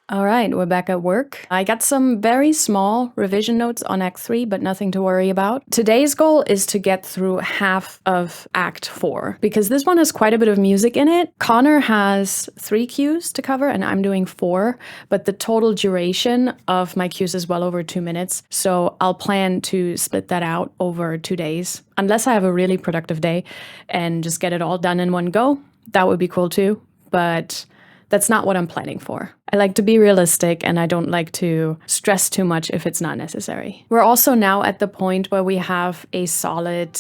All right, we're back at work. I got some very small revision notes on Act 3, but nothing to worry about. Today's goal is to get through half of Act 4, because this one has quite a bit of music in it. Connor has 3 cues to cover, and I'm doing 4, but the total duration of my cues is well over 2 minutes, so I'll plan to split that out over 2 days. Unless I have a really productive day and just get it all done in one go, that would be cool too, but that's not what I'm planning for. I like to be realistic and I don't like to stress too much if it's not necessary. We're also now at the point where we have a solid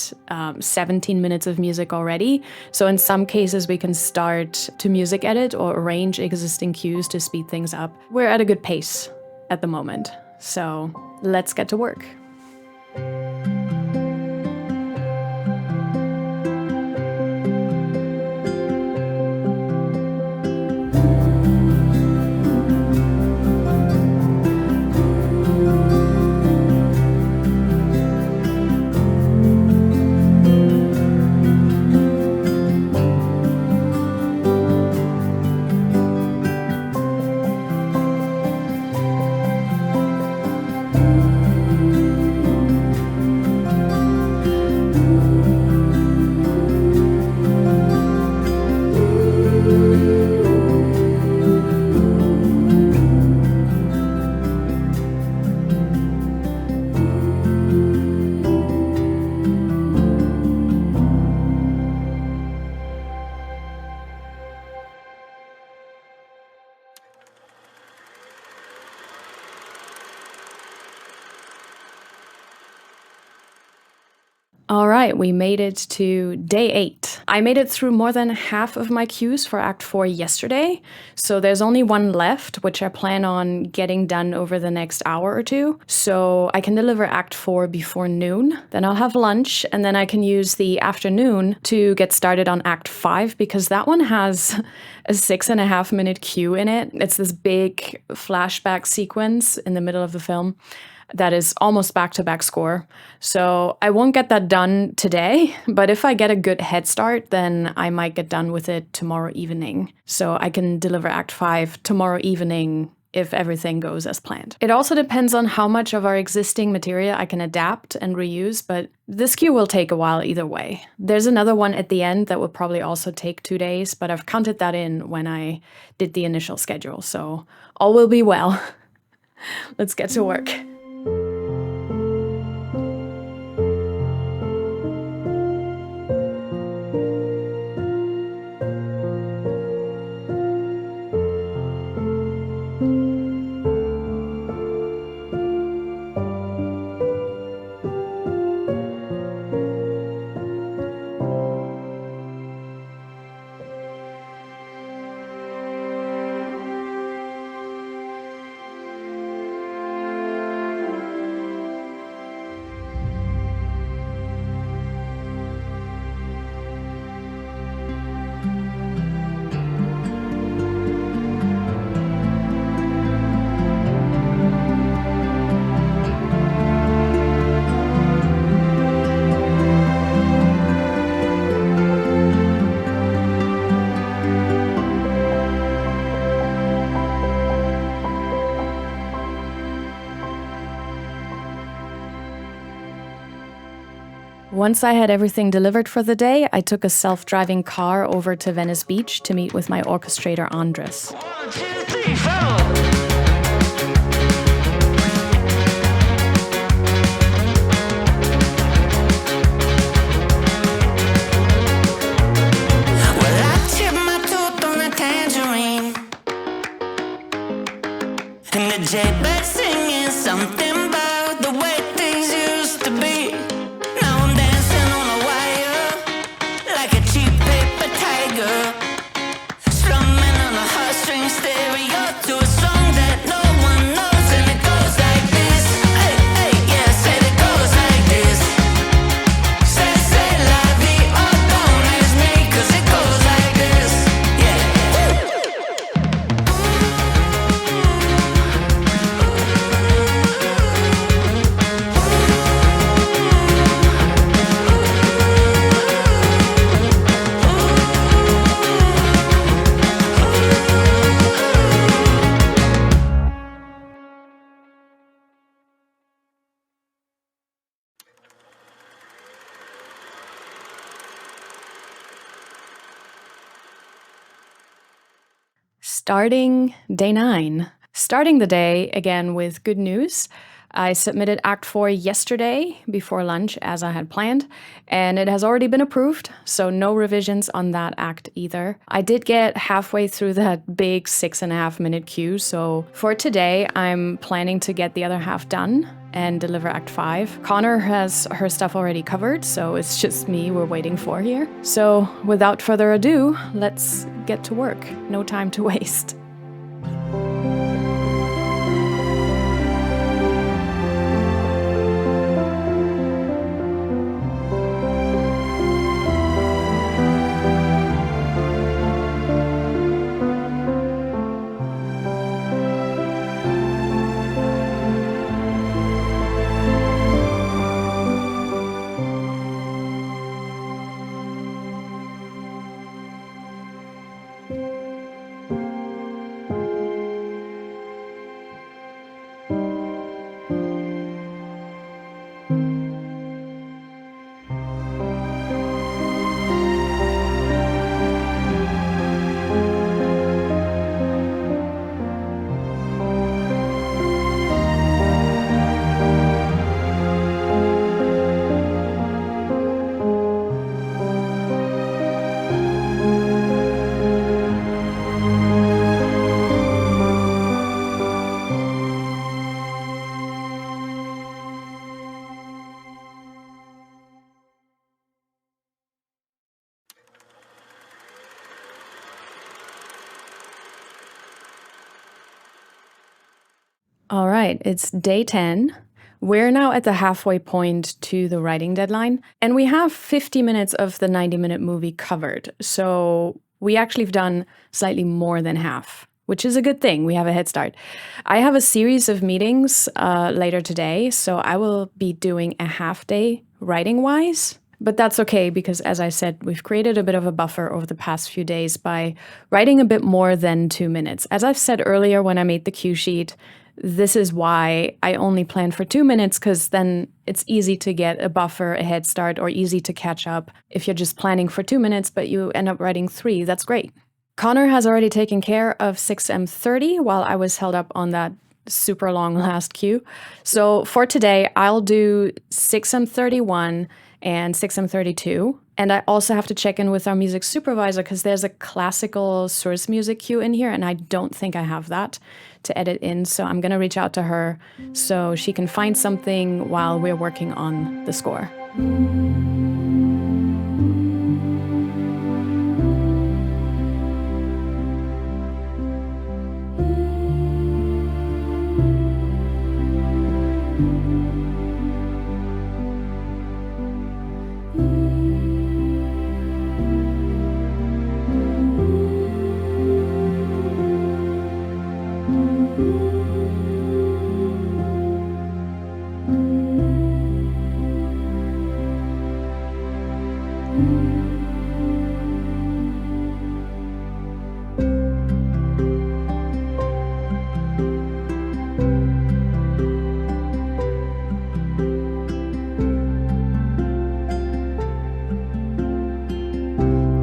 17 minutes of music already. So in some cases we can start to music edit or arrange existing cues to speed things up. We're at a good pace at the moment. So let's get to work. All right, we made it to day 8. I made it through more than half of my cues for Act 4 yesterday, so there's only one left, which I plan on getting done over the next hour or two, so I can deliver Act 4 before noon. Then I'll have lunch, and then I can use the afternoon to get started on Act 5, because that one has a 6.5 minute cue in it. It's this big flashback sequence in the middle of the film that is almost back-to-back score. So I won't get that done today, but if I get a good head start, then I might get done with it tomorrow evening. So I can deliver Act 5 tomorrow evening if everything goes as planned. It also depends on how much of our existing material I can adapt and reuse, but this cue will take a while either way. There's another one at the end that will probably also take 2 days, but I've counted that in when I did the initial schedule, so all will be well. Let's get to work. Once I had everything delivered for the day, I took a self-driving car over to Venice Beach to meet with my orchestrator Andres. 1, 2, 3, 4. Jaybird singing something about the way things used to be. Now I'm dancing on a wire like a cheap paper tiger, strumming on a heartstring stereo to a song Starting day 9. Starting the day, again, with good news. I submitted Act 4 yesterday before lunch, as I had planned, and it has already been approved, so no revisions on that act either. I did get halfway through that big 6.5-minute queue, so for today, I'm planning to get the other half done and deliver Act 5. Connor has her stuff already covered, so it's just me we're waiting for here. So without further ado, let's get to work. No time to waste. All right, it's day 10. We're now at the halfway point to the writing deadline, and we have 50 minutes of the 90-minute movie covered. So we actually have done slightly more than half, which is a good thing. We have a head start. I have a series of meetings later today, so I will be doing a half day writing-wise. But that's okay because, as I said, we've created a bit of a buffer over the past few days by writing a bit more than 2 minutes. As I've said earlier when I made the cue sheet, this is why I only plan for 2 minutes, because then it's easy to get a buffer, a head start, or easy to catch up. If you're just planning for 2 minutes, but you end up writing 3, that's great. Connor has already taken care of 6M30 while I was held up on that super long last queue. So for today, I'll do 6M31 and 6M32. And I also have to check in with our music supervisor because there's a classical source music cue in here, and I don't think I have that to edit in. So I'm going to reach out to her so she can find something while we're working on the score.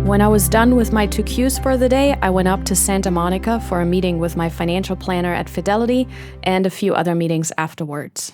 When I was done with my 2 cues for the day, I went up to Santa Monica for a meeting with my financial planner at Fidelity and a few other meetings afterwards.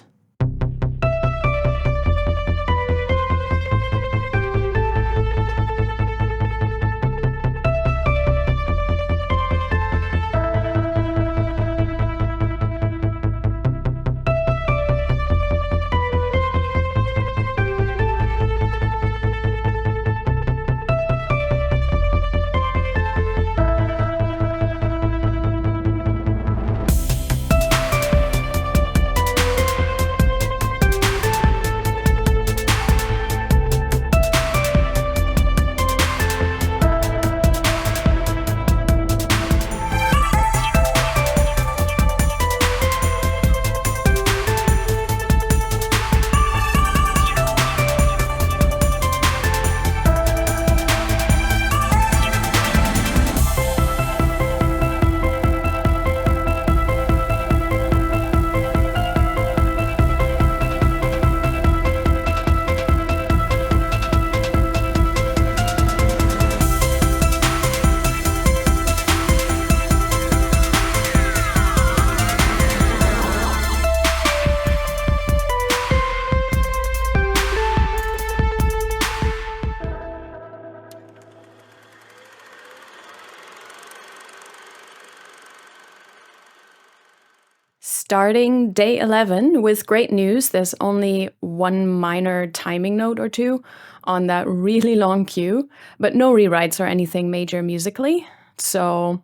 starting day 11 with great news. There's only one minor timing note or two on that really long cue, but no rewrites or anything major musically. So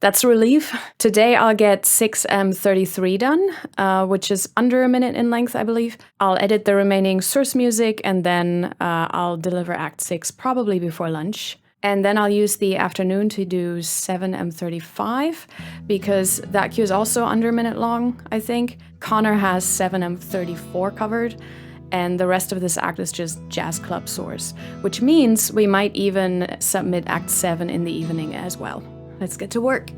that's a relief. Today I'll get 6M33 done, which is under a minute in length, I believe. I'll edit the remaining source music and then I'll deliver Act 6 probably before lunch. And then I'll use the afternoon to do 7M35 because that cue is also under a minute long, I think. Connor has 7M34 covered, and the rest of this act is just jazz club source, which means we might even submit Act 7 in the evening as well. Let's get to work.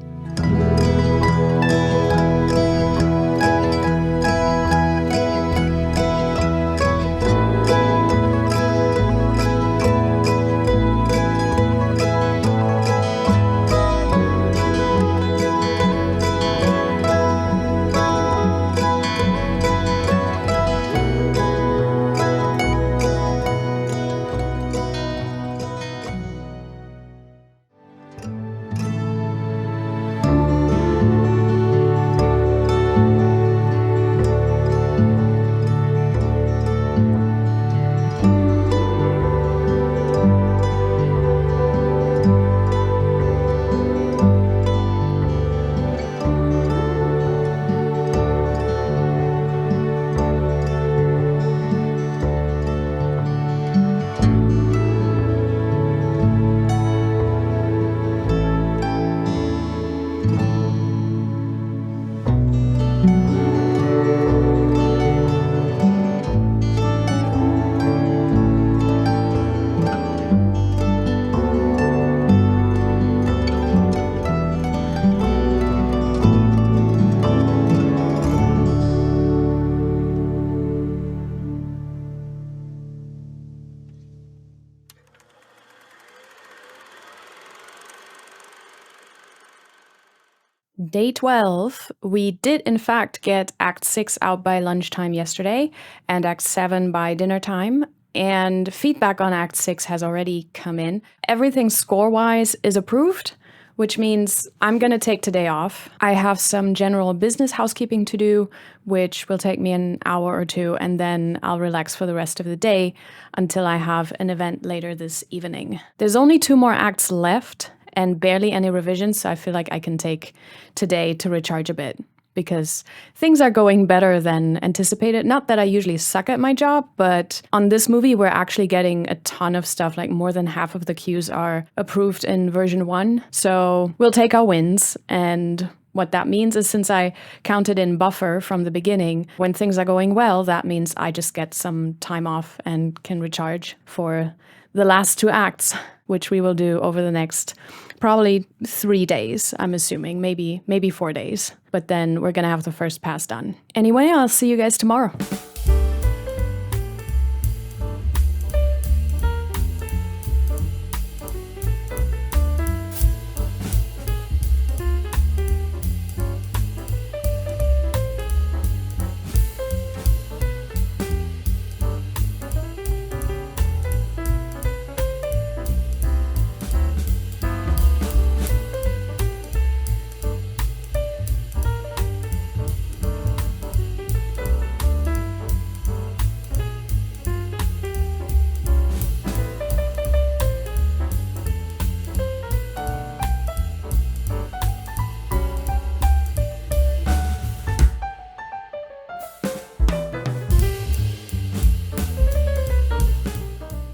Day 12, we did in fact get Act 6 out by lunchtime yesterday and Act 7 by dinner time, and feedback on Act 6 has already come in. Everything score-wise is approved, which means I'm going to take today off. I have some general business housekeeping to do, which will take me an hour or two, and then I'll relax for the rest of the day until I have an event later this evening. There's only 2 more acts left, and barely any revisions, so I feel like I can take today to recharge a bit because things are going better than anticipated. Not that I usually suck at my job, but on this movie, we're actually getting a ton of stuff. Like more than half of the cues are approved in version 1. So we'll take our wins. And what that means is, since I counted in buffer from the beginning, when things are going well, that means I just get some time off and can recharge for the last 2 acts, which we will do over the next probably 3 days, I'm assuming, maybe 4 days. But then we're gonna have the first pass done. Anyway, I'll see you guys tomorrow.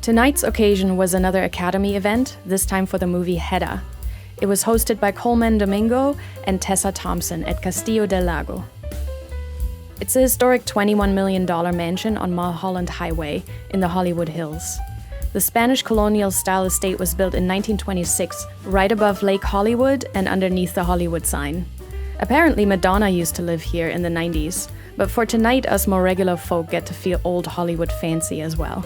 Tonight's occasion was another Academy event, this time for the movie Hedda. It was hosted by Coleman Domingo and Tessa Thompson at Castillo Del Lago. It's a historic $21 million mansion on Mulholland Highway in the Hollywood Hills. The Spanish colonial-style estate was built in 1926, right above Lake Hollywood and underneath the Hollywood sign. Apparently Madonna used to live here in the 90s, but for tonight us more regular folk get to feel old Hollywood fancy as well.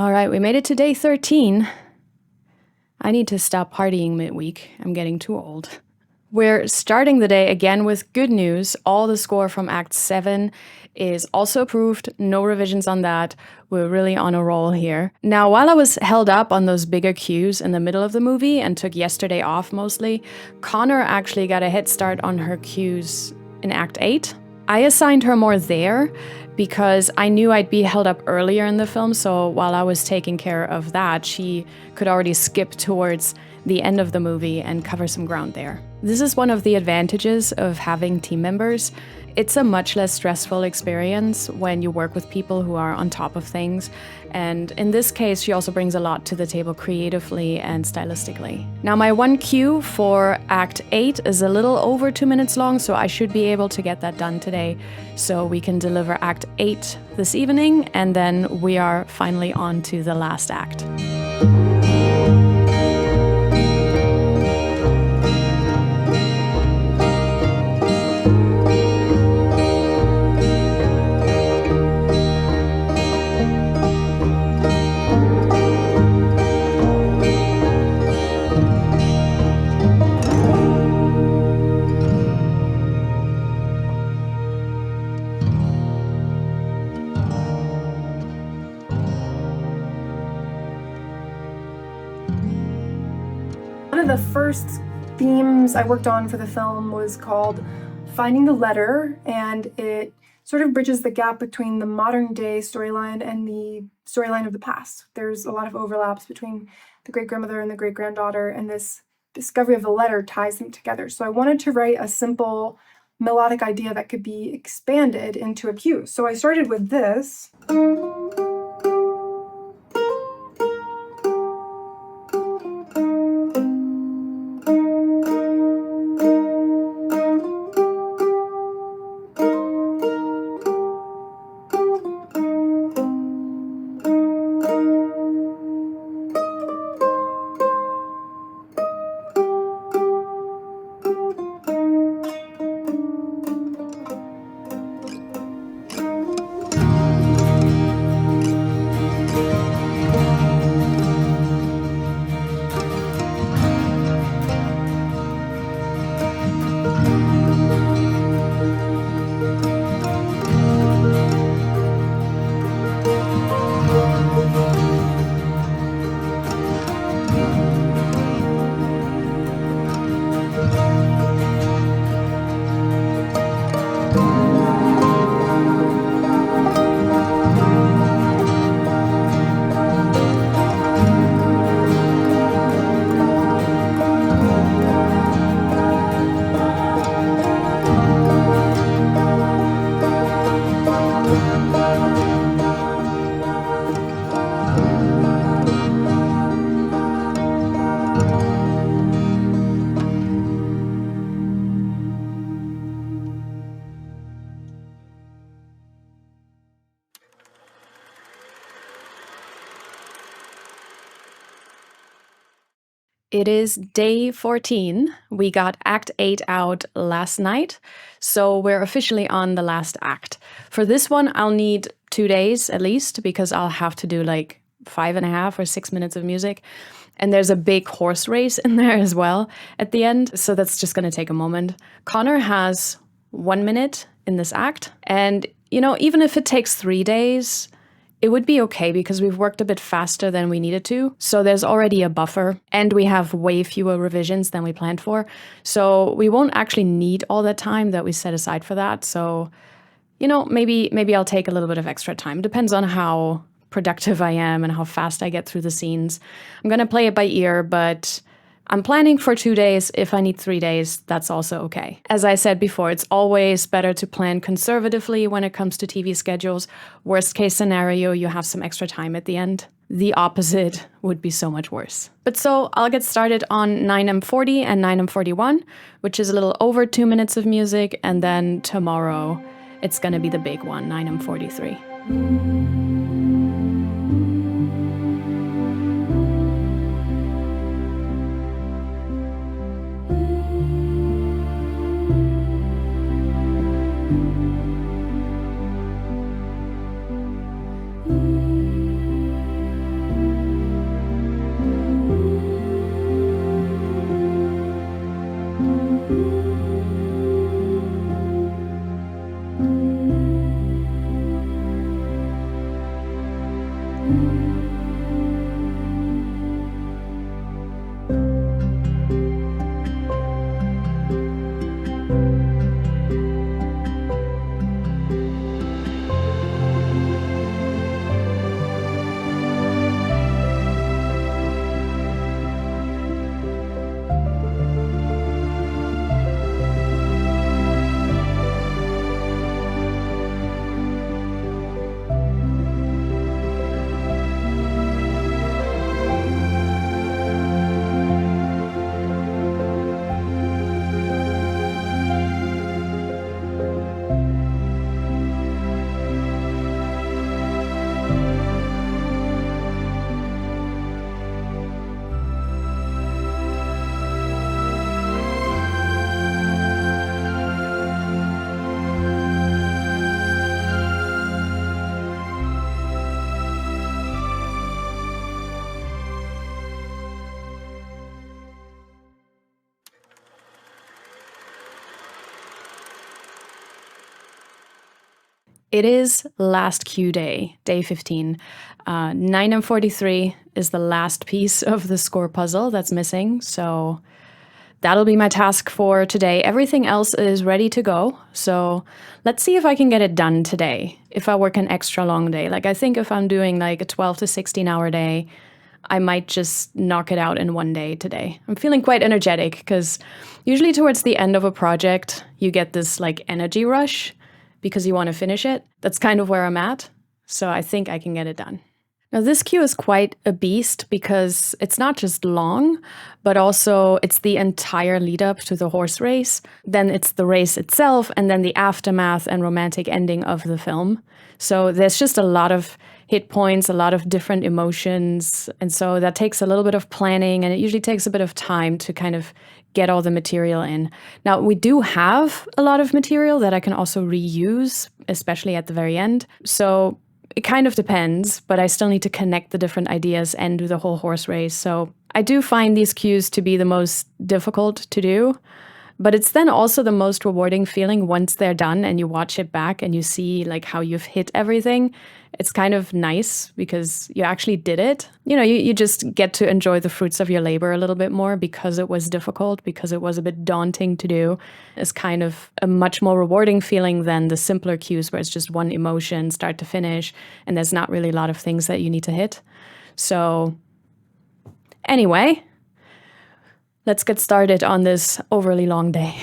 All right, we made it to day 13. I need to stop partying midweek. I'm getting too old. We're starting the day again with good news. All the score from Act 7 is also approved. No revisions on that. We're really on a roll here. Now, while I was held up on those bigger cues in the middle of the movie and took yesterday off mostly, Connor actually got a head start on her cues in Act 8. I assigned her more there because I knew I'd be held up earlier in the film, so while I was taking care of that, she could already skip towards the end of the movie and cover some ground there. This is one of the advantages of having team members. It's a much less stressful experience when you work with people who are on top of things. And in this case, she also brings a lot to the table creatively and stylistically. Now, my one cue for Act 8 is a little over 2 minutes long, so I should be able to get that done today. So we can deliver Act 8 this evening, and then we are finally on to the last act. One of the first themes I worked on for the film was called Finding the Letter, and it sort of bridges the gap between the modern day storyline and the storyline of the past. There's a lot of overlaps between the great-grandmother and the great-granddaughter, and this discovery of the letter ties them together. So I wanted to write a simple melodic idea that could be expanded into a cue. So I started with this. It is day 14. We got Act 8 out last night, so we're officially on the last act. For this one, I'll need 2 days at least, because I'll have to do like 5.5 or 6 minutes of music. And there's a big horse race in there as well at the end, so that's just going to take a moment. Connor has 1 minute in this act, and even if it takes 3 days, it would be okay because we've worked a bit faster than we needed to. So there's already a buffer, and we have way fewer revisions than we planned for. So we won't actually need all that time that we set aside for that. So, maybe I'll take a little bit of extra time. Depends on how productive I am and how fast I get through the scenes. I'm going to play it by ear, but I'm planning for 2 days. If I need 3 days, that's also okay. As I said before, it's always better to plan conservatively when it comes to TV schedules. Worst case scenario, you have some extra time at the end. The opposite would be so much worse. But so I'll get started on 9M40 and 9M41, which is a little over 2 minutes of music. And then tomorrow, it's going to be the big one, 9M43. It is last queue day, day 15. 9 and 43 is the last piece of the score puzzle that's missing, so that'll be my task for today. Everything else is ready to go, so let's see if I can get it done today, if I work an extra long day. Like, I think if I'm doing like a 12 to 16 hour day, I might just knock it out in one day today. I'm feeling quite energetic because usually towards the end of a project, you get this like energy rush because you want to finish it. That's kind of where I'm at, so I think I can get it done. Now, this queue is quite a beast because it's not just long, but also it's the entire lead up to the horse race. Then it's the race itself, and then the aftermath and romantic ending of the film. So there's just a lot of hit points, a lot of different emotions. And so that takes a little bit of planning, and it usually takes a bit of time to kind of get all the material in. Now, we do have a lot of material that I can also reuse, especially at the very end. So it kind of depends, but I still need to connect the different ideas and do the whole horse race. So I do find these cues to be the most difficult to do, but it's then also the most rewarding feeling once they're done and you watch it back and you see like how you've hit everything. It's kind of nice because you actually did it. You know, you just get to enjoy the fruits of your labor a little bit more because it was difficult, because it was a bit daunting to do. It's kind of a much more rewarding feeling than the simpler cues where it's just one emotion, start to finish, and there's not really a lot of things that you need to hit. So anyway, let's get started on this overly long day.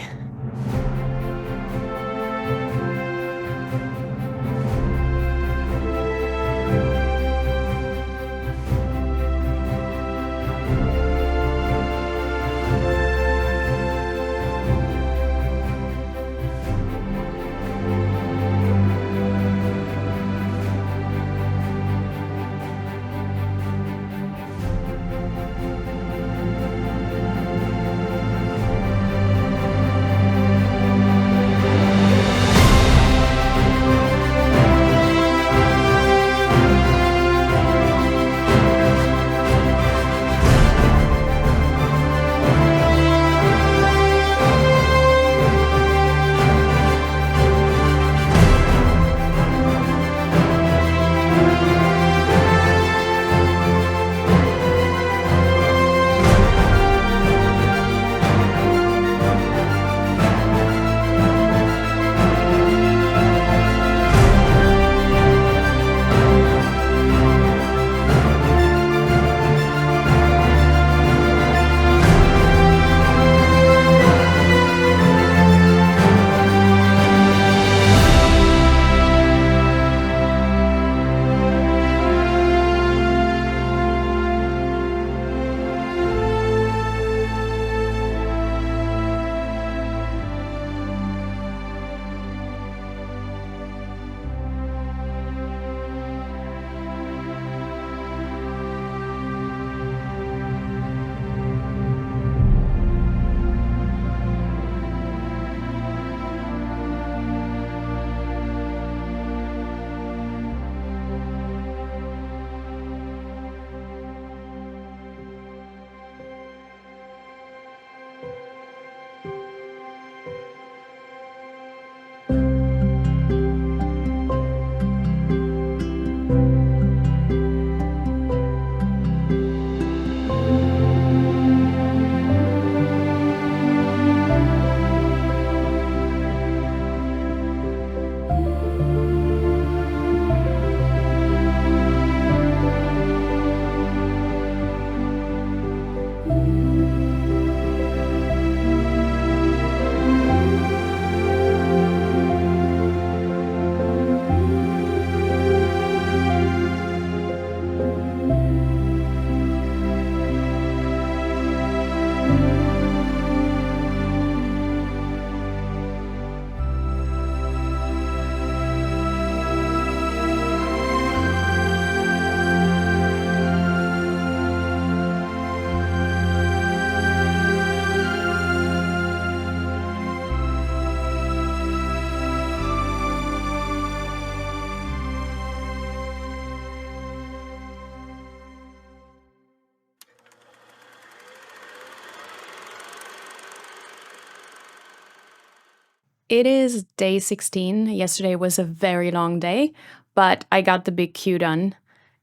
It is day 16. Yesterday was a very long day, but I got the big Q done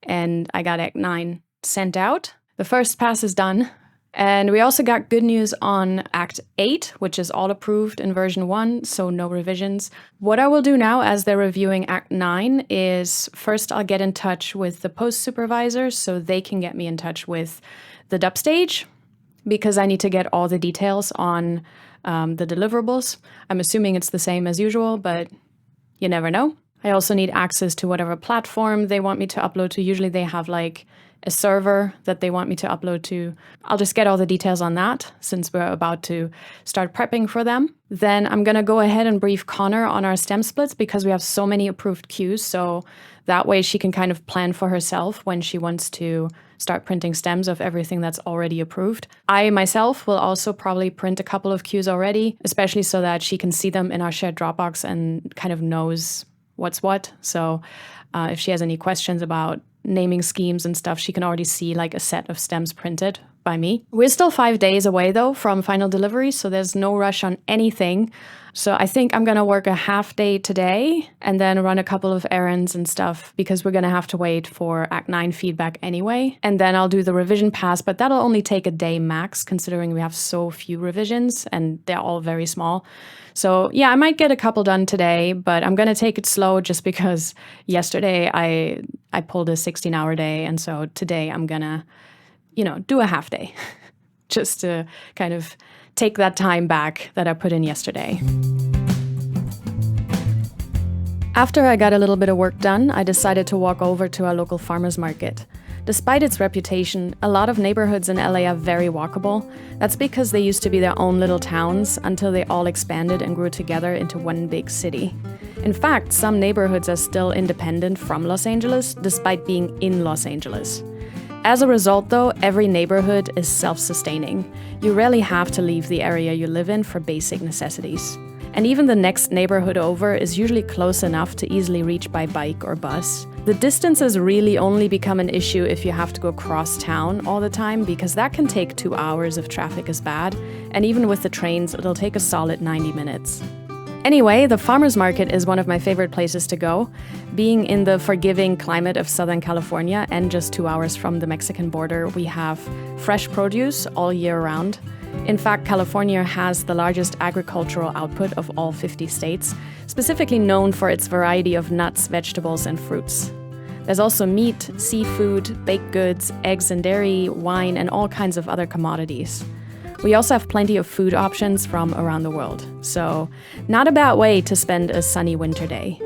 and I got Act 9 sent out. The first pass is done. And we also got good news on Act 8, which is all approved in version 1, so no revisions. What I will do now as they're reviewing Act 9 is first I'll get in touch with the post supervisors so they can get me in touch with the dub stage, because I need to get all the details on the deliverables. I'm assuming it's the same as usual, but you never know. I also need access to whatever platform they want me to upload to. Usually they have like a server that they want me to upload to. I'll just get all the details on that since we're about to start prepping for them. Then I'm going to go ahead and brief Connor on our stem splits because we have so many approved cues. So that way she can kind of plan for herself when she wants to start printing stems of everything that's already approved. I myself will also probably print a couple of cues already, especially so that she can see them in our shared Dropbox and kind of knows what's what. So if she has any questions about naming schemes and stuff, she can already see like a set of stems printed by me. We're still 5 days away though from final delivery, so there's no rush on anything. So I think I'm gonna work a half day today and then run a couple of errands and stuff because we're gonna have to wait for Act 9 feedback anyway. And then I'll do the revision pass, but that'll only take a day max considering we have so few revisions and they're all very small. So yeah, I might get a couple done today, but I'm gonna take it slow just because yesterday I pulled a 16-hour day, and so today I'm gonna, do a half day just to kind of take that time back that I put in yesterday. After I got a little bit of work done, I decided to walk over to our local farmers market. Despite its reputation, a lot of neighborhoods in LA are very walkable. That's because they used to be their own little towns until they all expanded and grew together into one big city. In fact, some neighborhoods are still independent from Los Angeles, despite being in Los Angeles. As a result, though, every neighborhood is self-sustaining. You rarely have to leave the area you live in for basic necessities. And even the next neighborhood over is usually close enough to easily reach by bike or bus. The distances really only become an issue if you have to go across town all the time, because that can take 2 hours if traffic is bad, and even with the trains, it'll take a solid 90 minutes. Anyway, the farmers market is one of my favorite places to go. Being in the forgiving climate of Southern California and just 2 hours from the Mexican border, we have fresh produce all year round. In fact, California has the largest agricultural output of all 50 states, specifically known for its variety of nuts, vegetables, and fruits. There's also meat, seafood, baked goods, eggs and dairy, wine, and all kinds of other commodities. We also have plenty of food options from around the world, so not a bad way to spend a sunny winter day.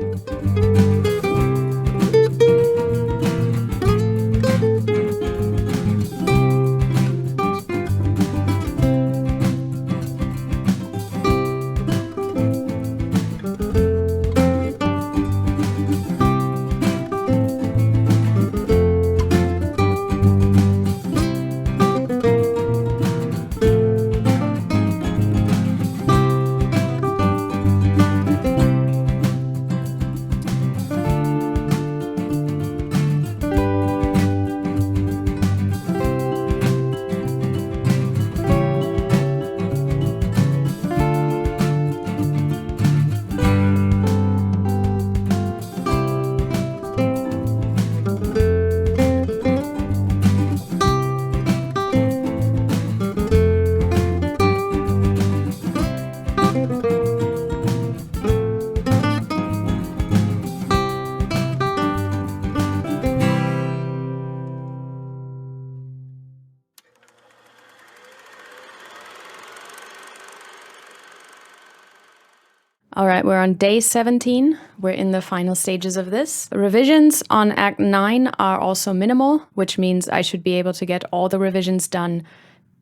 All right, we're on day 17. We're in the final stages of this. The revisions on Act 9 are also minimal, which means I should be able to get all the revisions done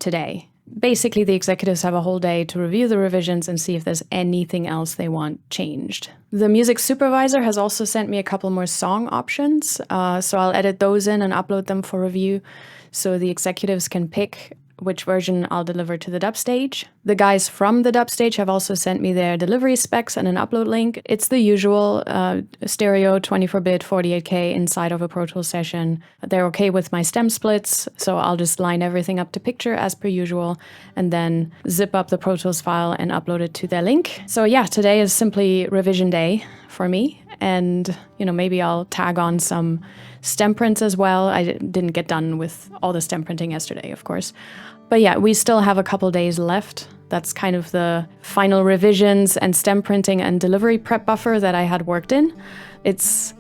today. Basically, the executives have a whole day to review the revisions and see if there's anything else they want changed. The music supervisor has also sent me a couple more song options, so I'll edit those in and upload them for review so the executives can pick which version I'll deliver to the dub stage. The guys from the dub stage have also sent me their delivery specs and an upload link. It's the usual stereo 24-bit 48K inside of a Pro Tools session. They're okay with my stem splits, so I'll just line everything up to picture as per usual and then zip up the Pro Tools file and upload it to their link. So yeah, today is simply revision day for me, and maybe I'll tag on some stem prints as well. I didn't get done with all the stem printing yesterday, of course. But yeah, we still have a couple days left. That's kind of the final revisions and stem printing and delivery prep buffer that I had worked in. It's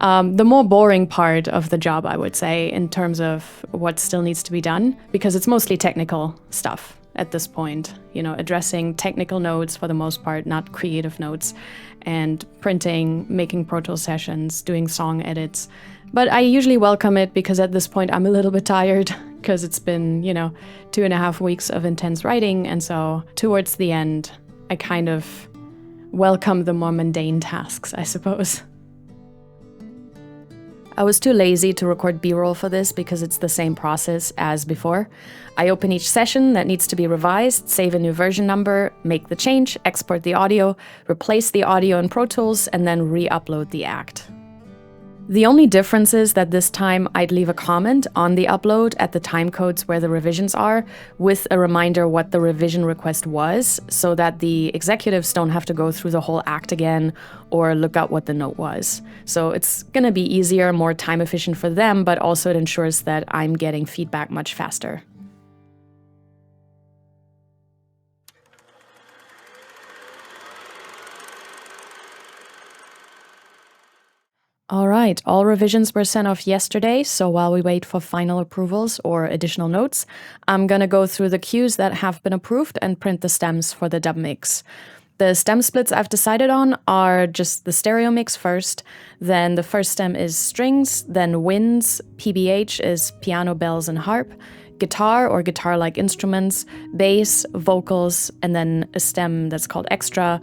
the more boring part of the job, I would say, in terms of what still needs to be done, because it's mostly technical stuff at this point, addressing technical notes for the most part, not creative notes, and printing, making Pro Tools sessions, doing song edits. But I usually welcome it because at this point I'm a little bit tired because it's been, 2.5 weeks of intense writing. And so towards the end, I kind of welcome the more mundane tasks, I suppose. I was too lazy to record B-roll for this because it's the same process as before. I open each session that needs to be revised, save a new version number, make the change, export the audio, replace the audio in Pro Tools, and then re-upload the act. The only difference is that this time I'd leave a comment on the upload at the timecodes where the revisions are, with a reminder what the revision request was, so that the executives don't have to go through the whole act again or look up what the note was. So it's gonna be easier, more time efficient for them, but also it ensures that I'm getting feedback much faster. All right, all revisions were sent off yesterday, so while we wait for final approvals or additional notes, I'm gonna go through the cues that have been approved and print the stems for the dub mix. The stem splits I've decided on are just the stereo mix first, then the first stem is strings, then winds, PBH is piano, bells, and harp, guitar or guitar-like instruments, bass, vocals, and then a stem that's called extra,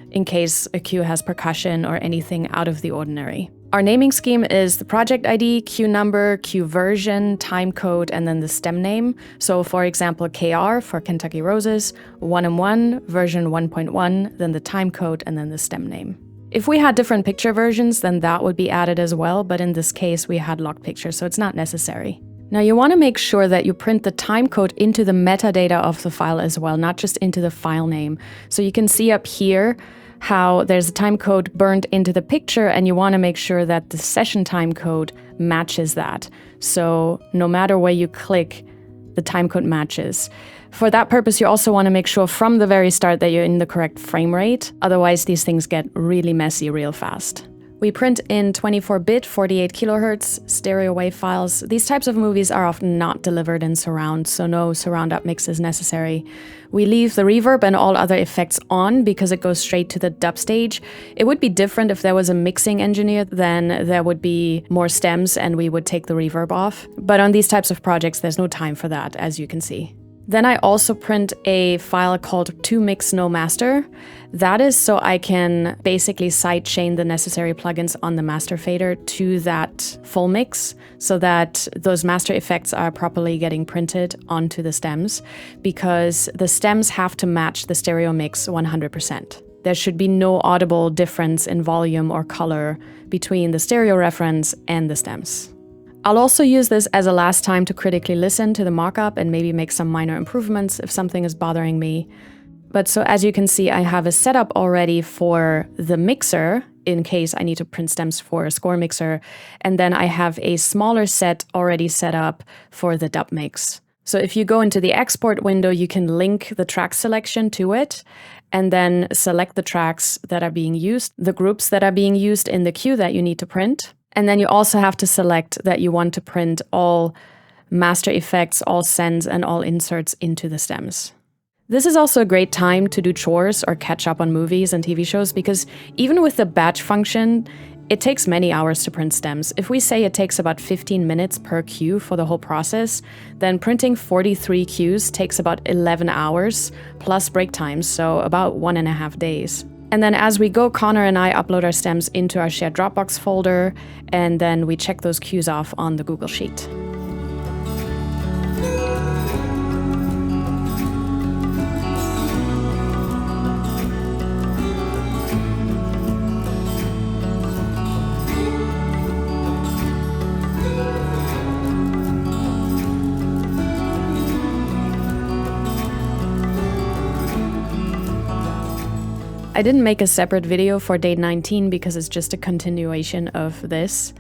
in case a cue has percussion or anything out of the ordinary. Our naming scheme is the project ID, cue number, cue version, time code, and then the stem name. So for example, KR for Kentucky Roses, 1M1, version 1.1, then the time code, and then the stem name. If we had different picture versions, then that would be added as well, but in this case we had locked pictures, so it's not necessary. Now you want to make sure that you print the time code into the metadata of the file as well, not just into the file name. So you can see up here how there's a time code burned into the picture, and you want to make sure that the session time code matches that. So no matter where you click, the time code matches. For that purpose, you also want to make sure from the very start that you're in the correct frame rate. Otherwise, these things get really messy real fast. We print in 24-bit, 48 kHz stereo wave files. These types of movies are often not delivered in surround, so no surround up mix is necessary. We leave the reverb and all other effects on because it goes straight to the dub stage. It would be different if there was a mixing engineer, then there would be more stems and we would take the reverb off. But on these types of projects, there's no time for that, as you can see. Then I also print a file called to mix no master. That is so I can basically sidechain the necessary plugins on the master fader to that full mix so that those master effects are properly getting printed onto the stems, because the stems have to match the stereo mix 100%. There should be no audible difference in volume or color between the stereo reference and the stems. I'll also use this as a last time to critically listen to the markup and maybe make some minor improvements if something is bothering me. But so as you can see, I have a setup already for the mixer in case I need to print stems for a score mixer. And then I have a smaller set already set up for the dub mix. So if you go into the export window, you can link the track selection to it and then select the tracks that are being used, the groups that are being used in the queue that you need to print. And then you also have to select that you want to print all master effects, all sends, and all inserts into the stems. This is also a great time to do chores or catch up on movies and TV shows, because even with the batch function, it takes many hours to print stems. If we say it takes about 15 minutes per queue for the whole process, then printing 43 queues takes about 11 hours plus break times, so about 1.5 days. And then as we go, Connor and I upload our stems into our shared Dropbox folder, and then we check those cues off on the Google Sheet. I didn't make a separate video for day 19 because it's just a continuation of this.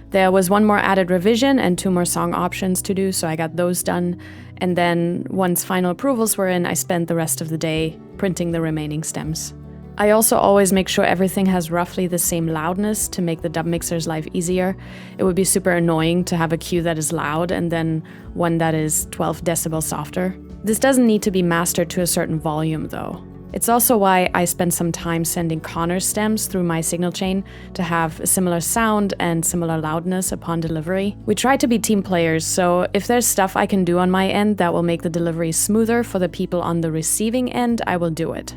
There was one more added revision and 2 more song options to do, so I got those done. And then once final approvals were in, I spent the rest of the day printing the remaining stems. I also always make sure everything has roughly the same loudness to make the dub mixer's life easier. It would be super annoying to have a cue that is loud and then one that is 12 decibels softer. This doesn't need to be mastered to a certain volume though. It's also why I spend some time sending Connor stems through my signal chain to have a similar sound and similar loudness upon delivery. We try to be team players, so if there's stuff I can do on my end that will make the delivery smoother for the people on the receiving end, I will do it.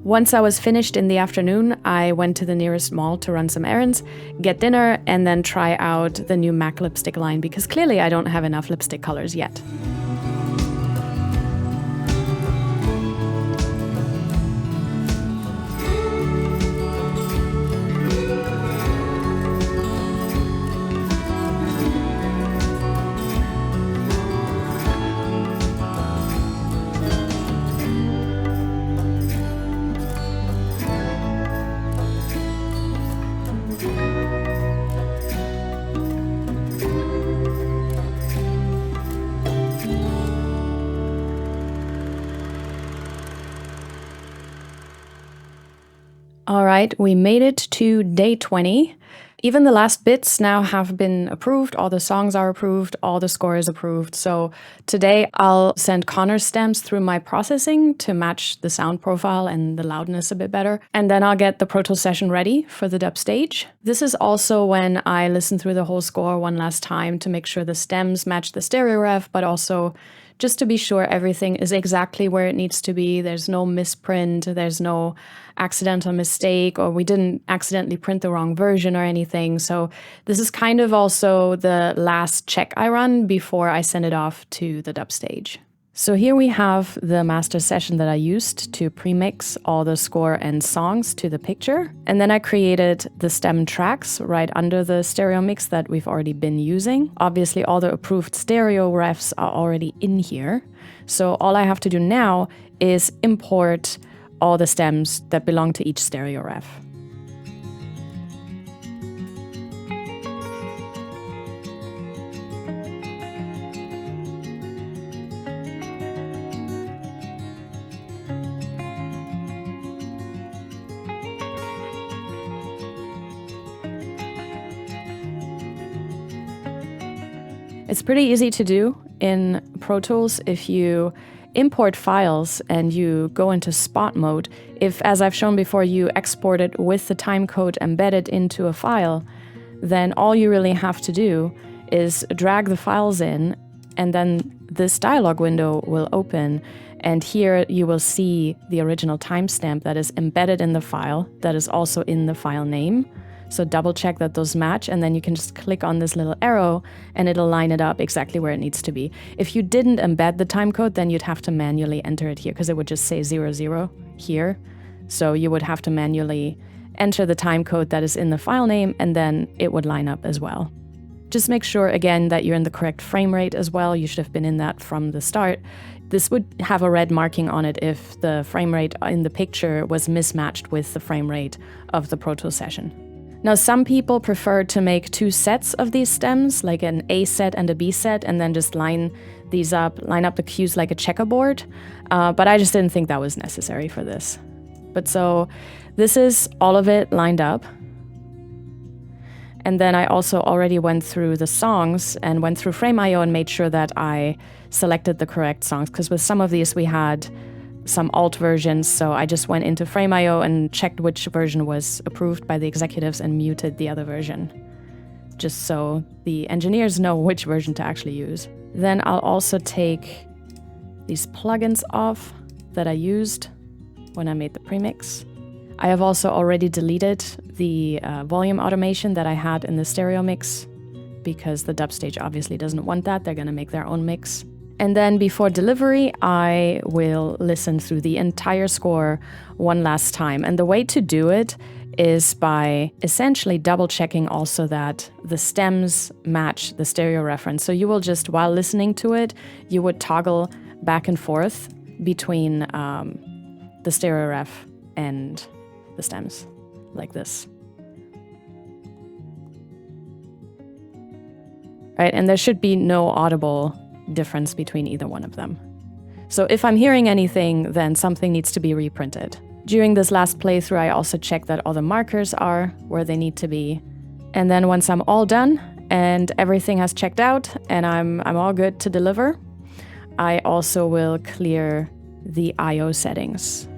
Once I was finished in the afternoon, I went to the nearest mall to run some errands, get dinner, and then try out the new MAC lipstick line because clearly I don't have enough lipstick colors yet. All right, we made it to day 20. Even the last bits now have been approved, all the songs are approved, all the score is approved. So today I'll send Connor stems through my processing to match the sound profile and the loudness a bit better. And then I'll get the Pro Tools session ready for the dub stage. This is also when I listen through the whole score one last time to make sure the stems match the stereo ref, but also just to be sure everything is exactly where it needs to be. There's no misprint, there's no accidental mistake, or we didn't accidentally print the wrong version or anything. So this is kind of also the last check I run before I send it off to the dub stage. So here we have the master session that I used to premix all the score and songs to the picture. And then I created the stem tracks right under the stereo mix that we've already been using. Obviously, all the approved stereo refs are already in here. So all I have to do now is import all the stems that belong to each stereo ref. It's pretty easy to do in Pro Tools if you import files and you go into spot mode. If, as I've shown before, you export it with the timecode embedded into a file, then all you really have to do is drag the files in, and then this dialog window will open, and here you will see the original timestamp that is embedded in the file, that is also in the file name. So double check that those match, and then you can just click on this little arrow and it'll line it up exactly where it needs to be. If you didn't embed the timecode, then you'd have to manually enter it here because it would just say 00 here. So you would have to manually enter the timecode that is in the file name, and then it would line up as well. Just make sure, again, that you're in the correct frame rate as well. You should have been in that from the start. This would have a red marking on it if the frame rate in the picture was mismatched with the frame rate of the Pro Tools session. Now, some people prefer to make 2 sets of these stems, like an A set and a B set, and then just line up the cues like a checkerboard. But I just didn't think that was necessary for this. But so this is all of it lined up. And then I also already went through the songs and went through Frame.io and made sure that I selected the correct songs, because with some of these we had some alt versions, so I just went into Frame.io and checked which version was approved by the executives and muted the other version, just so the engineers know which version to actually use. Then I'll also take these plugins off that I used when I made the premix. I have also already deleted the volume automation that I had in the stereo mix, because the dub stage obviously doesn't want that. They're going to make their own mix. And then before delivery, I will listen through the entire score one last time. And the way to do it is by essentially double checking also that the stems match the stereo reference. So you will just, while listening to it, you would toggle back and forth between the stereo ref and the stems, like this. Right, and there should be no audible difference between either one of them. So if I'm hearing anything, then something needs to be reprinted. During this last playthrough, I also checked that all the markers are where they need to be. And then once I'm all done and everything has checked out and I'm all good to deliver, I also will clear the I/O settings.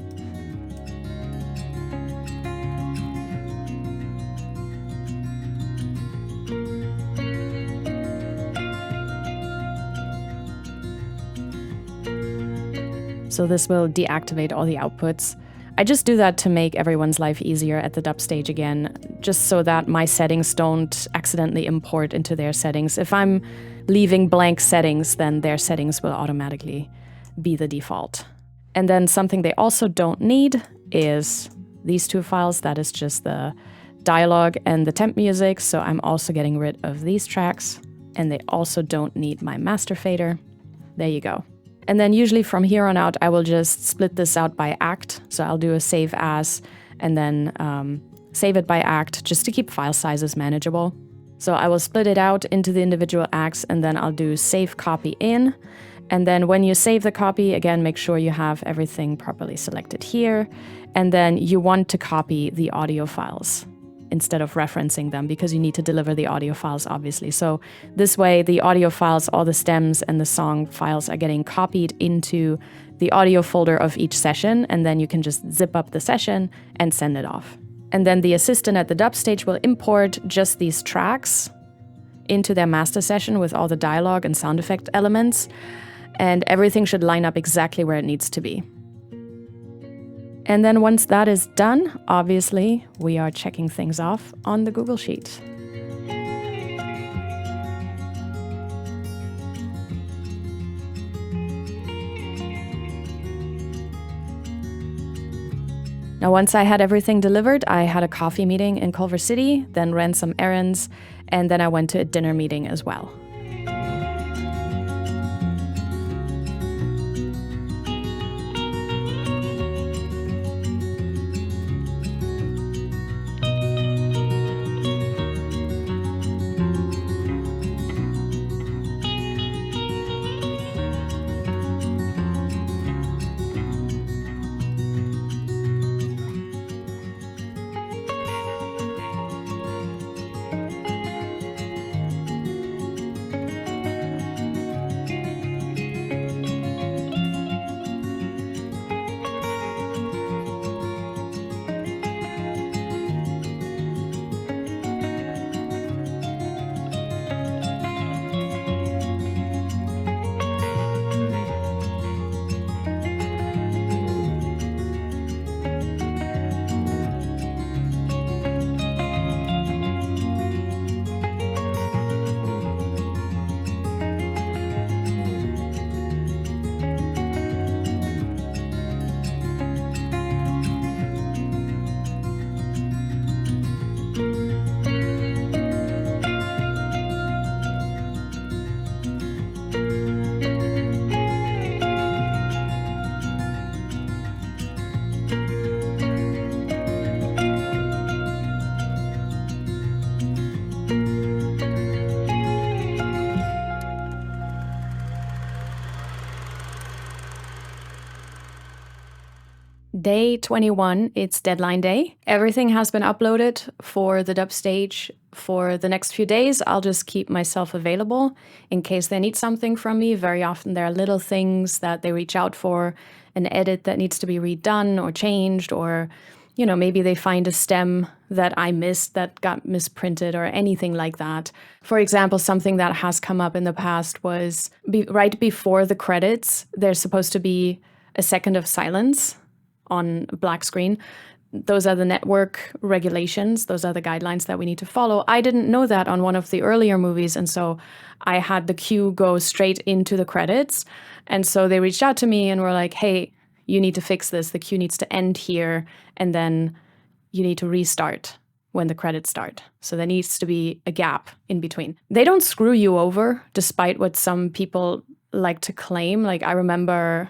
So this will deactivate all the outputs. I just do that to make everyone's life easier at the dub stage again, just so that my settings don't accidentally import into their settings. If I'm leaving blank settings, then their settings will automatically be the default. And then something they also don't need is these two files. That is just the dialogue and the temp music. So I'm also getting rid of these tracks, and they also don't need my master fader. There you go. And then usually from here on out, I will just split this out by act. So I'll do a save as, and then save it by act, just to keep file sizes manageable. So I will split it out into the individual acts, and then I'll do save copy in. And then when you save the copy, again, make sure you have everything properly selected here. And then you want to copy the audio files instead of referencing them, because you need to deliver the audio files, obviously. So this way, the audio files, all the stems and the song files are getting copied into the audio folder of each session, and then you can just zip up the session and send it off. And then the assistant at the dub stage will import just these tracks into their master session with all the dialogue and sound effect elements, and everything should line up exactly where it needs to be. And then once that is done, obviously, we are checking things off on the Google Sheet. Now, once I had everything delivered, I had a coffee meeting in Culver City, then ran some errands, and then I went to a dinner meeting as well. Day 21, it's deadline day. Everything has been uploaded for the dub stage. For the next few days, I'll just keep myself available in case they need something from me. Very often there are little things that they reach out for, an edit that needs to be redone or changed, or maybe they find a stem that I missed that got misprinted or anything like that. For example, something that has come up in the past was right before the credits, there's supposed to be a second of silence on a black screen. Those are the network regulations. Those are the guidelines that we need to follow. I didn't know that on one of the earlier movies, and so I had the cue go straight into the credits. And so they reached out to me and were like, hey, you need to fix this. The cue needs to end here, and then you need to restart when the credits start. So there needs to be a gap in between. They don't screw you over, despite what some people like to claim. Like, I remember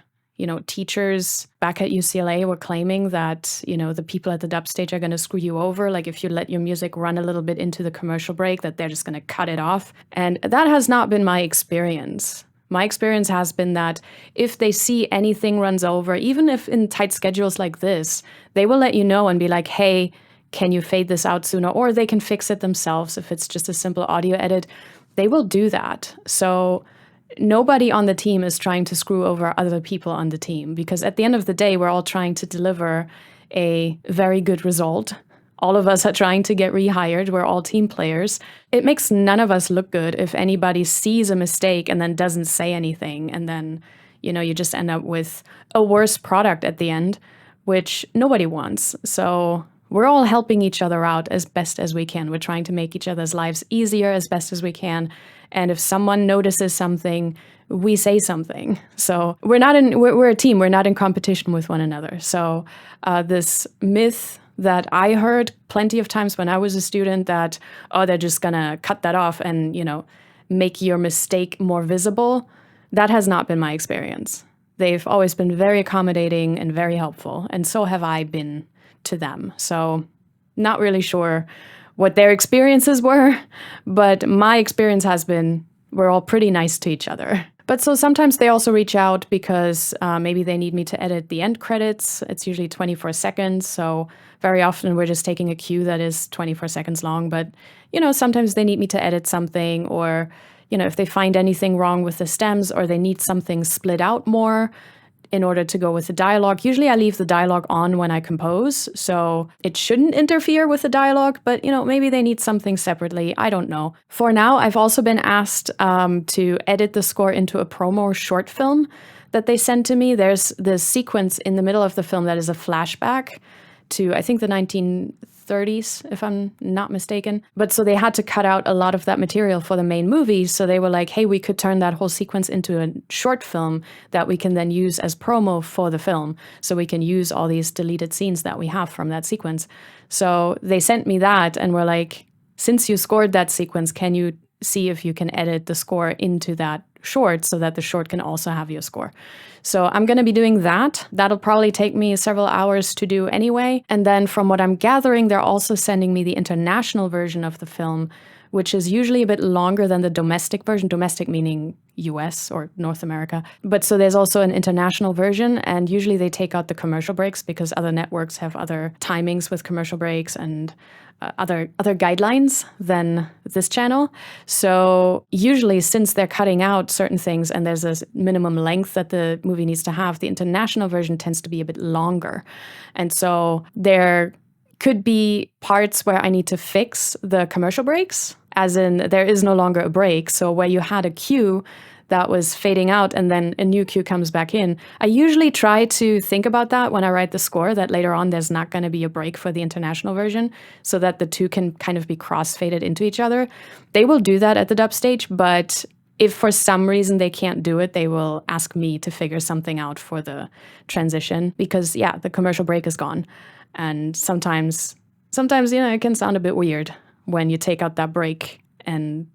teachers back at UCLA were claiming that, the people at the dub stage are going to screw you over. Like if you let your music run a little bit into the commercial break, that they're just going to cut it off. And that has not been my experience. My experience has been that if they see anything runs over, even if in tight schedules like this, they will let you know and be like, hey, can you fade this out sooner? Or they can fix it themselves if it's just a simple audio edit. They will do that. So nobody on the team is trying to screw over other people on the team, because at the end of the day, we're all trying to deliver a very good result. All of us are trying to get rehired. We're all team players. It makes none of us look good if anybody sees a mistake and then doesn't say anything. And then, you just end up with a worse product at the end, which nobody wants. So we're all helping each other out as best as we can. We're trying to make each other's lives easier as best as we can. And if someone notices something, we say something. So we're a team. We're not in competition with one another. So this myth that I heard plenty of times when I was a student that, they're just gonna cut that off and, make your mistake more visible, that has not been my experience. They've always been very accommodating and very helpful, and so have I been to them. So not really sure what their experiences were, but my experience has been we're all pretty nice to each other. But so sometimes they also reach out because maybe they need me to edit the end credits. It's usually 24 seconds. So very often we're just taking a cue that is 24 seconds long. But, sometimes they need me to edit something, or, if they find anything wrong with the stems, or they need something split out more in order to go with the dialogue. Usually I leave the dialogue on when I compose, so it shouldn't interfere with the dialogue, but maybe they need something separately. I don't know. For now, I've also been asked to edit the score into a promo short film that they sent to me. There's this sequence in the middle of the film that is a flashback to, I think, the 1930s, if I'm not mistaken. But so they had to cut out a lot of that material for the main movie. So they were like, hey, we could turn that whole sequence into a short film that we can then use as promo for the film. So we can use all these deleted scenes that we have from that sequence. So they sent me that and were like, since you scored that sequence, can you see if you can edit the score into that short so that the short can also have your score? So I'm going to be doing that. That'll probably take me several hours to do anyway. And then from what I'm gathering, they're also sending me the international version of the film, which is usually a bit longer than the domestic version, domestic meaning US or North America. But so there's also an international version, and usually they take out the commercial breaks because other networks have other timings with commercial breaks and other guidelines than this channel. So usually, since they're cutting out certain things and there's a minimum length that the movie needs to have, the international version tends to be a bit longer. And so there could be parts where I need to fix the commercial breaks, as in there is no longer a break. So where you had a cue that was fading out and then a new cue comes back in, I usually try to think about that when I write the score, that later on there's not going to be a break for the international version, so that the two can kind of be cross-faded into each other. They will do that at the dub stage, but if for some reason they can't do it, they will ask me to figure something out for the transition, because the commercial break is gone. And sometimes, it can sound a bit weird when you take out that break and,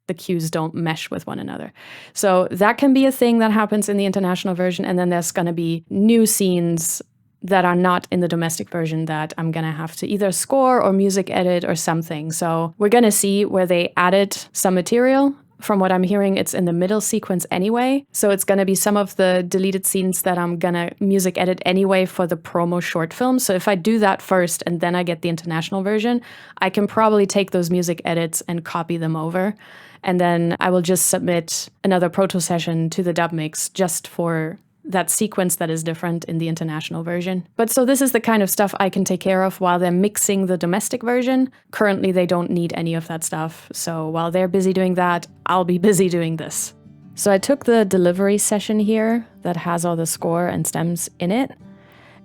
the cues don't mesh with one another. So that can be a thing that happens in the international version. And then there's going to be new scenes that are not in the domestic version that I'm going to have to either score or music edit or something. So we're going to see where they added some material. From what I'm hearing, it's in the middle sequence anyway. So it's going to be some of the deleted scenes that I'm going to music edit anyway for the promo short film. So if I do that first and then I get the international version, I can probably take those music edits and copy them over. And then I will just submit another proto session to the dub mix just for that sequence that is different in the international version. But so this is the kind of stuff I can take care of while they're mixing the domestic version. Currently, they don't need any of that stuff. So while they're busy doing that, I'll be busy doing this. So I took the delivery session here that has all the score and stems in it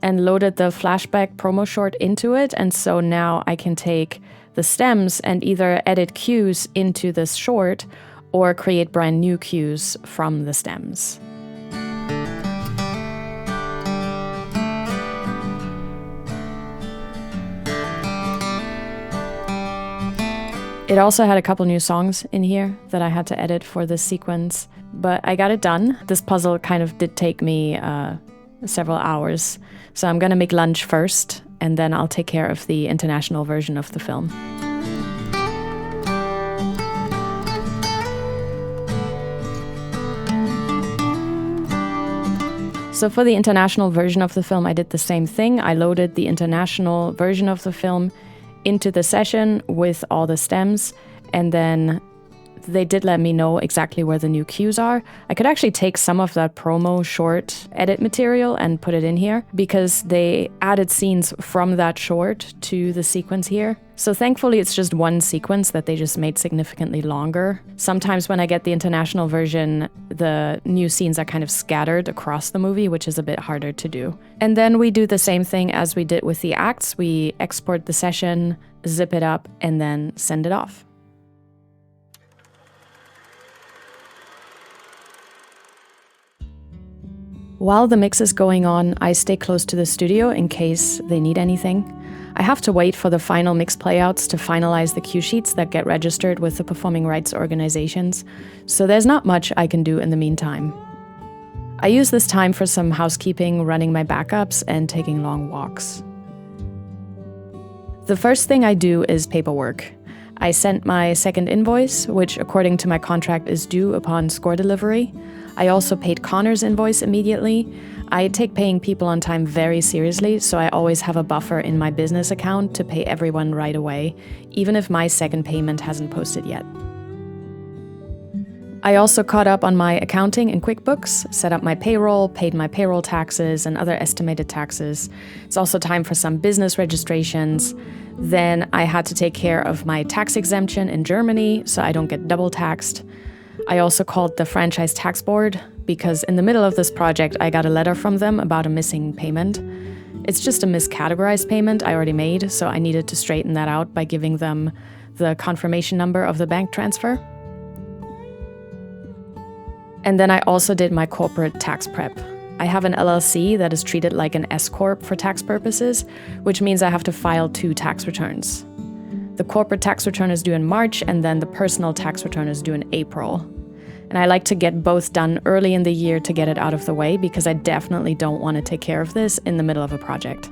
and loaded the flashback promo short into it. And so now I can take the stems and either edit cues into this short or create brand new cues from the stems. It also had a couple new songs in here that I had to edit for this sequence. but I got it done. This puzzle kind of did take me several hours. So I'm gonna make lunch first, and then I'll take care of the international version of the film. So for the international version of the film, I did the same thing. I loaded the international version of the film into the session with all the stems, and then they did let me know exactly where the new cues are. I could actually take some of that promo short edit material and put it in here because they added scenes from that short to the sequence here. So thankfully it's just one sequence that they just made significantly longer. Sometimes when I get the international version, the new scenes are kind of scattered across the movie, which is a bit harder to do. And then we do the same thing as we did with the acts. We export the session, zip it up, and then send it off. While the mix is going on, I stay close to the studio in case they need anything. I have to wait for the final mix playouts to finalize the cue sheets that get registered with the performing rights organizations, so there's not much I can do in the meantime. I use this time for some housekeeping, running my backups, and taking long walks. The first thing I do is paperwork. I sent my second invoice, which according to my contract is due upon score delivery. I also paid Connor's invoice immediately. I take paying people on time very seriously, so I always have a buffer in my business account to pay everyone right away, even if my second payment hasn't posted yet. I also caught up on my accounting in QuickBooks, set up my payroll, paid my payroll taxes and other estimated taxes. It's also time for some business registrations. Then I had to take care of my tax exemption in Germany so I don't get double taxed. I also called the franchise tax board because in the middle of this project I got a letter from them about a missing payment. It's just a miscategorized payment I already made, so I needed to straighten that out by giving them the confirmation number of the bank transfer. And then I also did my corporate tax prep. I have an LLC that is treated like an S-Corp for tax purposes, which means I have to file 2 tax returns. The corporate tax return is due in March, and then the personal tax return is due in April. And I like to get both done early in the year to get it out of the way because I definitely don't want to take care of this in the middle of a project.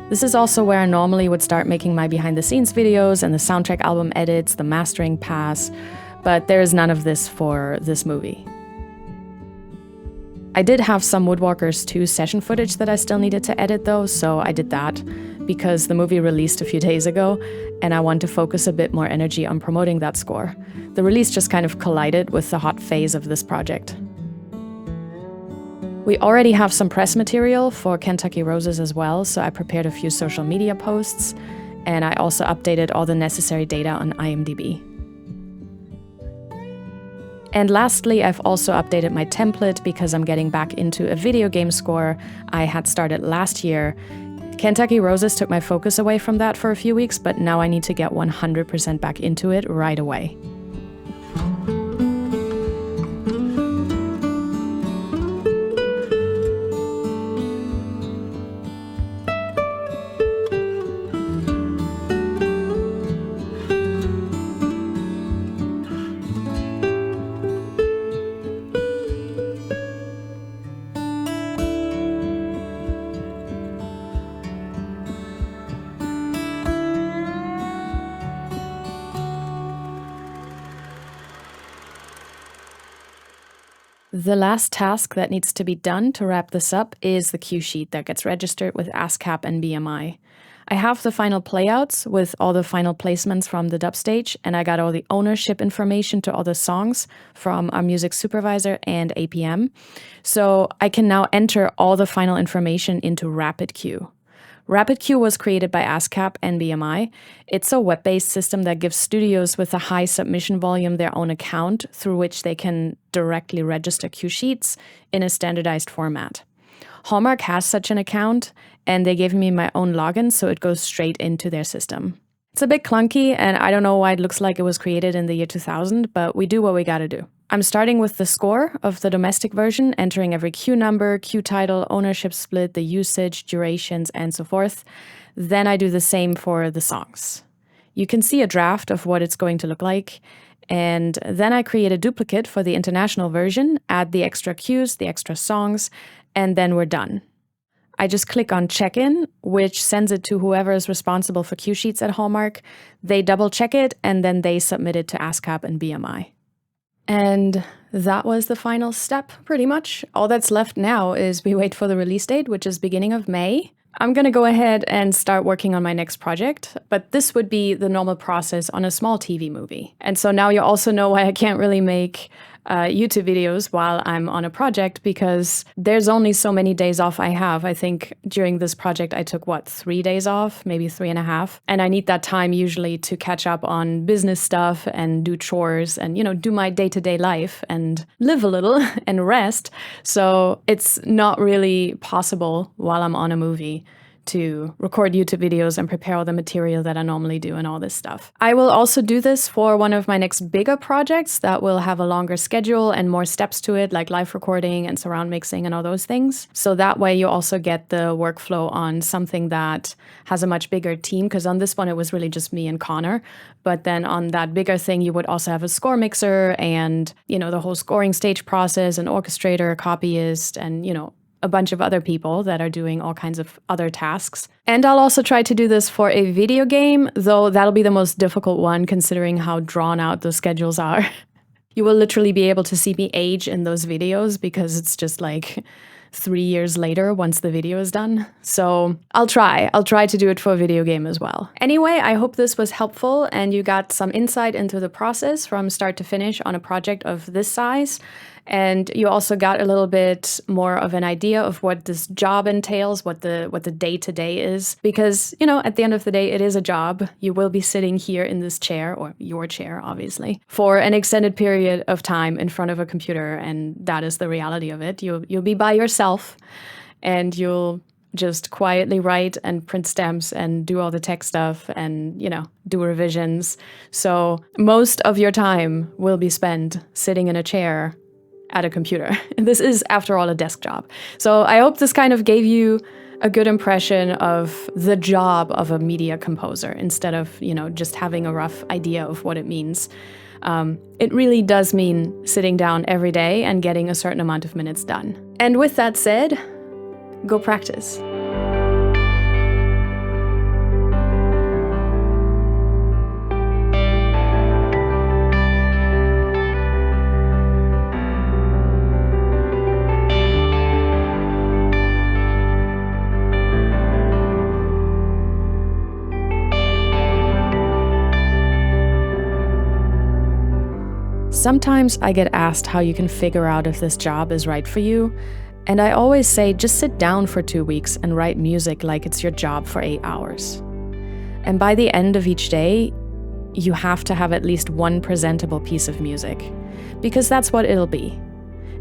This is also where I normally would start making my behind-the-scenes videos and the soundtrack album edits, the mastering pass, but there is none of this for this movie. I did have some Woodwalkers 2 session footage that I still needed to edit though, so I did that because the movie released a few days ago and I want to focus a bit more energy on promoting that score. The release just kind of collided with the hot phase of this project. We already have some press material for Kentucky Roses as well, so I prepared a few social media posts, and I also updated all the necessary data on IMDb. And lastly, I've also updated my template because I'm getting back into a video game score I had started last year. Kentucky Roses took my focus away from that for a few weeks, but now I need to get 100% back into it right away. The last task that needs to be done to wrap this up is the cue sheet that gets registered with ASCAP and BMI. I have the final playouts with all the final placements from the dub stage, and I got all the ownership information to all the songs from our music supervisor and APM. So I can now enter all the final information into RapidQ. RapidQ was created by ASCAP and BMI. It's a web-based system that gives studios with a high submission volume their own account through which they can directly register cue sheets in a standardized format. Hallmark has such an account, and they gave me my own login so it goes straight into their system. It's a bit clunky, and I don't know why it looks like it was created in the year 2000, but we do what we gotta do. I'm starting with the score of the domestic version, entering every cue number, cue title, ownership split, the usage, durations, and so forth. Then I do the same for the songs. You can see a draft of what it's going to look like. And then I create a duplicate for the international version, add the extra cues, the extra songs, and then we're done. I just click on check-in, which sends it to whoever is responsible for cue sheets at Hallmark. They double check it, and then they submit it to ASCAP and BMI. And that was the final step, pretty much. All that's left now is we wait for the release date, which is beginning of May. I'm going to go ahead and start working on my next project, but this would be the normal process on a small TV movie. And so now you also know why I can't really make YouTube videos while I'm on a project, because there's only so many days off I have. I think during this project I took, 3 days off, maybe 3.5. And I need that time usually to catch up on business stuff and do chores and, do my day-to-day life and live a little and rest. So it's not really possible while I'm on a movie to record YouTube videos and prepare all the material that I normally do and all this stuff. I will also do this for one of my next bigger projects that will have a longer schedule and more steps to it, like live recording and surround mixing and all those things. So that way you also get the workflow on something that has a much bigger team, because on this one it was really just me and Connor. But then on that bigger thing, you would also have a score mixer and, the whole scoring stage process, an orchestrator, a copyist, and, a bunch of other people that are doing all kinds of other tasks. And I'll also try to do this for a video game, though that'll be the most difficult one considering how drawn out those schedules are. You will literally be able to see me age in those videos because it's just like 3 years later once the video is done. So I'll try to do it for a video game as well. Anyway, I hope this was helpful and you got some insight into the process from start to finish on a project of this size. And you also got a little bit more of an idea of what this job entails, what the day-to-day is. Because, at the end of the day, it is a job. You will be sitting here in this chair, or your chair, obviously, for an extended period of time in front of a computer. And that is the reality of it. You'll be by yourself, and you'll just quietly write and print stamps and do all the tech stuff and, do revisions. So most of your time will be spent sitting in a chair at a computer. This is, after all, a desk job. So I hope this kind of gave you a good impression of the job of a media composer instead of, just having a rough idea of what it means. It really does mean sitting down every day and getting a certain amount of minutes done. And with that said, go practice. Sometimes I get asked how you can figure out if this job is right for you, and I always say just sit down for 2 weeks and write music like it's your job for 8 hours. And by the end of each day, you have to have at least one presentable piece of music, because that's what it'll be.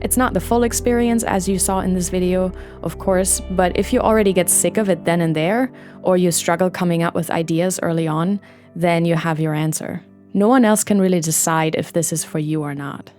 It's not the full experience as you saw in this video, of course, but if you already get sick of it then and there, or you struggle coming up with ideas early on, then you have your answer. No one else can really decide if this is for you or not.